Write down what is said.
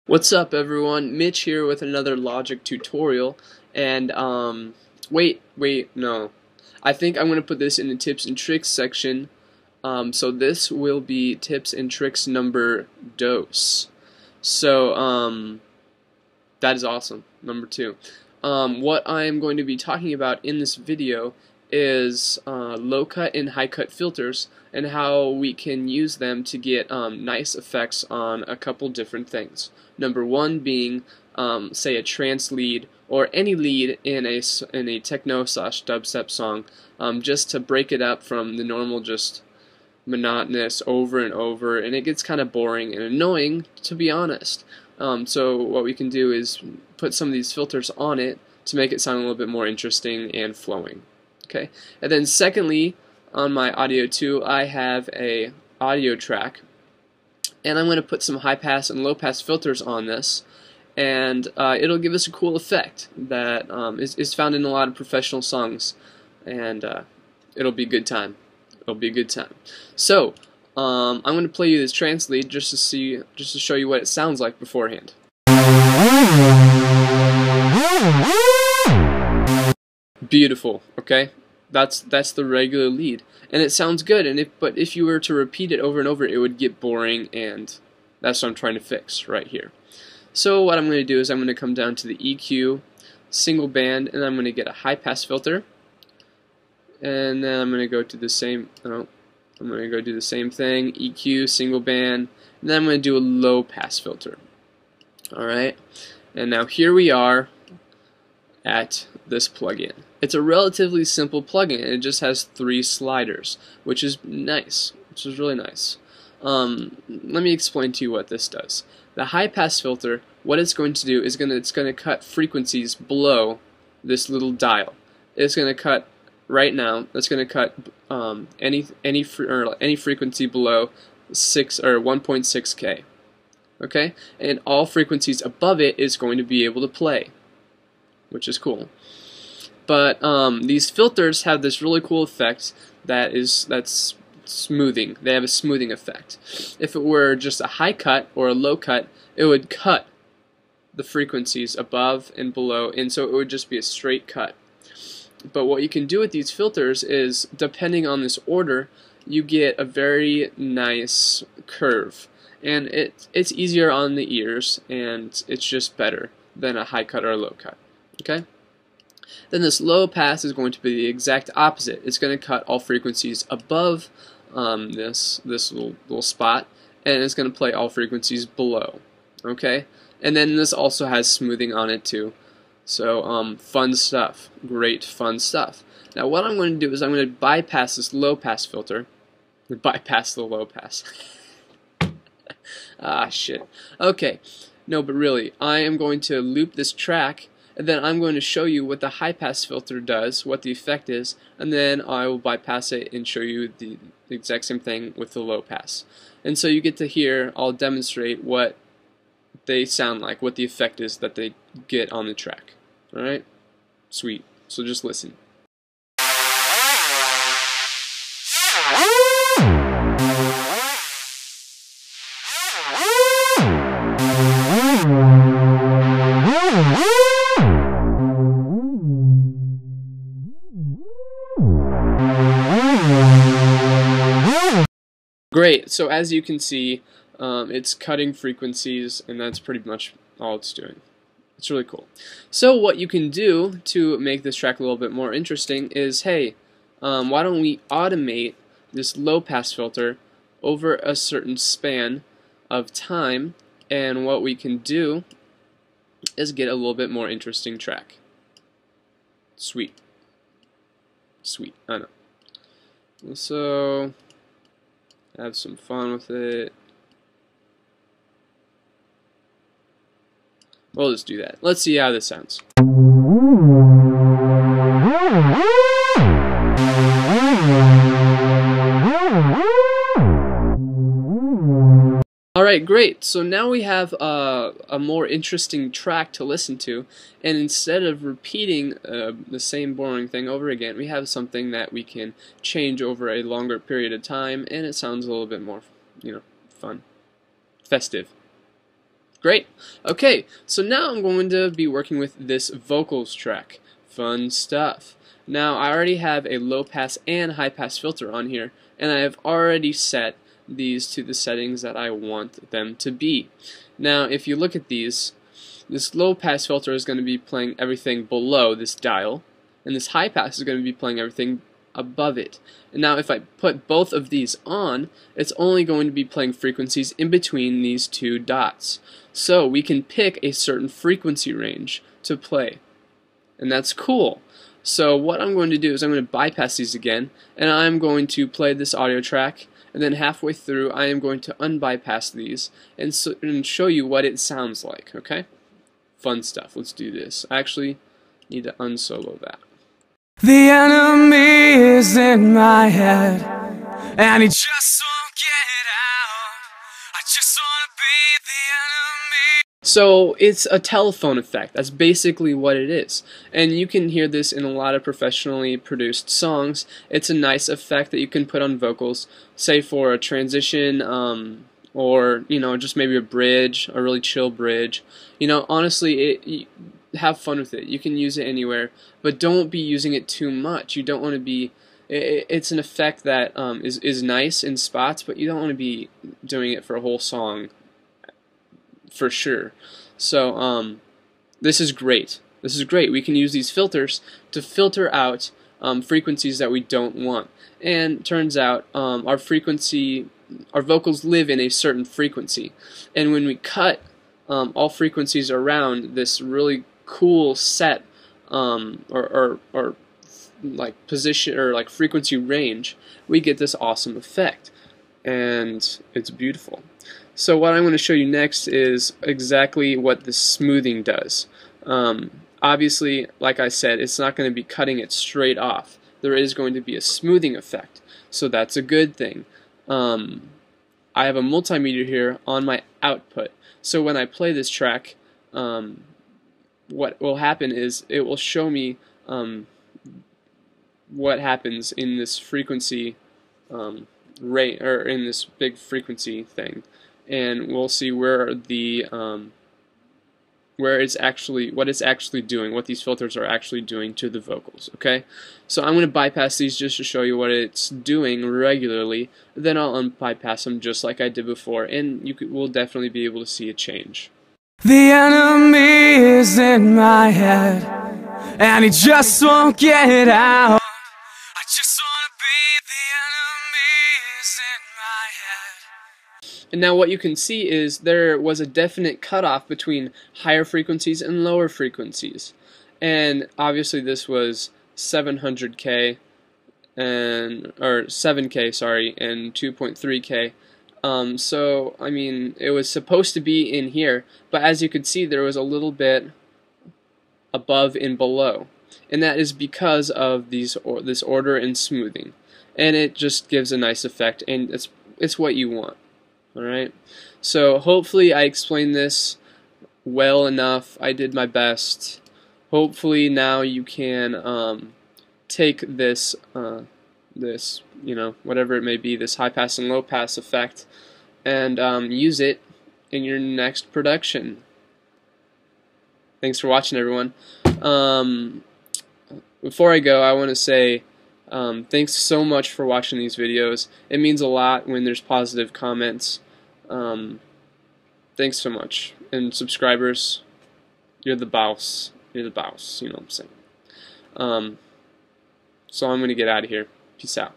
What's up, everyone? Mitch here with another Logic tutorial, and wait, no. I think I'm going to put this in the tips and tricks section, so this will be tips and tricks number dos. So, that is awesome, number 2. What I am going to be talking about in this video is low-cut and high-cut filters and how we can use them to get nice effects on a couple different things. Number 1 being, say, a trance lead or any lead in a techno/dubstep song, just to break it up from the normal just monotonous over and over, and it gets kind of boring and annoying, to be honest. So what we can do is put some of these filters on it to make it sound a little bit more interesting and flowing. Okay, and then secondly, on my audio 2, I have a audio track, and I'm going to put some high pass and low pass filters on this, and it'll give us a cool effect that is found in a lot of professional songs, and it'll be a good time. It'll be a good time. So I'm going to play you this trance lead just to show you what it sounds like beforehand. Beautiful. Okay, that's the regular lead, and it sounds good. But if you were to repeat it over and over, it would get boring, and that's what I'm trying to fix right here. So what I'm going to do is I'm going to come down to the EQ, single band, and I'm going to get a high pass filter, and then I'm going to go to the same. I'm going to go do the same thing, EQ, single band, and then I'm going to do a low pass filter. Alright, and now here we are at this plugin. It's a relatively simple plugin. It just has 3 sliders, which is nice, which is really nice. Let me explain to you what this does. The high pass filter, what it's going to do is it's going to cut frequencies below this little dial. It's going to cut right now. It's going to cut any frequency below 1.6K. Okay, and all frequencies above it is going to be able to play, which is cool. But these filters have this really cool effect that's smoothing. They have a smoothing effect. If it were just a high cut or a low cut, it would cut the frequencies above and below, and so it would just be a straight cut. But what you can do with these filters is, depending on this order, you get a very nice curve. And it's easier on the ears, and it's just better than a high cut or a low cut. Okay? Then this low pass is going to be the exact opposite. It's going to cut all frequencies above this little spot, and it's going to play all frequencies below. Okay? And then this also has smoothing on it too. So fun stuff. Great fun stuff. Now what I'm going to do is I'm going to bypass this low pass filter. Bypass the low pass. Ah, shit. Okay, no, but really, I am going to loop this track, and then I'm going to show you what the high pass filter does, what the effect is, and then I will bypass it and show you the exact same thing with the low pass. And so you get to hear, I'll demonstrate what they sound like, what the effect is that they get on the track. Alright? Sweet. So just listen. Great, so as you can see, it's cutting frequencies, and that's pretty much all it's doing. It's really cool. So what you can do to make this track a little bit more interesting is, hey, why don't we automate this low pass filter over a certain span of time, and what we can do is get a little bit more interesting track. Sweet. Sweet, I know. So have some fun with it. We'll just do that. Let's see how this sounds. Alright, great. So now we have a more interesting track to listen to, and instead of repeating the same boring thing over again, we have something that we can change over a longer period of time, and it sounds a little bit more, fun, festive. Great. Okay, so now I'm going to be working with this vocals track. Fun stuff. Now I already have a low pass and high pass filter on here, and I have already set these to the settings that I want them to be. Now if you look at these, this low pass filter is going to be playing everything below this dial, and this high pass is going to be playing everything above it. And now if I put both of these on, it's only going to be playing frequencies in between these two dots. So we can pick a certain frequency range to play, and that's cool. So what I'm going to do is I'm going to bypass these again, and I'm going to play this audio track, and then halfway through I am going to unbypass these and show you what it sounds like, okay? Fun stuff. Let's do this. I actually need to unsolo that. The enemy is in my head, and he just won't get out. I just wanna be the enemy. So it's a telephone effect. That's basically what it is. And you can hear this in a lot of professionally produced songs. It's a nice effect that you can put on vocals, say for a transition, or just maybe a bridge, a really chill bridge. Honestly, have fun with it. You can use it anywhere, but don't be using it too much. You don't want to be. It's an effect that is nice in spots, but you don't want to be doing it for a whole song, for sure. So this is great. This is great. We can use these filters to filter out frequencies that we don't want. And turns out our vocals live in a certain frequency, and when we cut all frequencies around this really cool set or like position or like frequency range, we get this awesome effect, and it's beautiful. So what I'm going to show you next is exactly what the smoothing does. Obviously, like I said, it's not going to be cutting it straight off. There is going to be a smoothing effect, so that's a good thing. I have a multimeter here on my output, so when I play this track, what will happen is it will show me what happens in this frequency rate, or in this big frequency thing, and we'll see where what it's actually doing, what these filters are actually doing to the vocals. Okay, so I'm going to bypass these just to show you what it's doing regularly. Then I'll unbypass them just like I did before, and you will definitely be able to see a change. The enemy is in my head, and he just won't get out. I just wanna be the enemy is in my head. And now what you can see is there was a definite cutoff between higher frequencies and lower frequencies. And obviously this was 700K or 7K, sorry, and 2.3K. So I mean, it was supposed to be in here, but as you could see, there was a little bit above and below, and that is because of this order and smoothing, and it just gives a nice effect, and it's what you want. All right. So hopefully I explained this well enough. I did my best. Hopefully now you can take this whatever it may be, this high pass and low pass effect, and use it in your next production. Thanks for watching, everyone. Before I go, I want to say thanks so much for watching these videos. It means a lot when there's positive comments. Thanks so much. And subscribers, you're the boss. You're the boss, you know what I'm saying. So I'm going to get out of here. Peace out.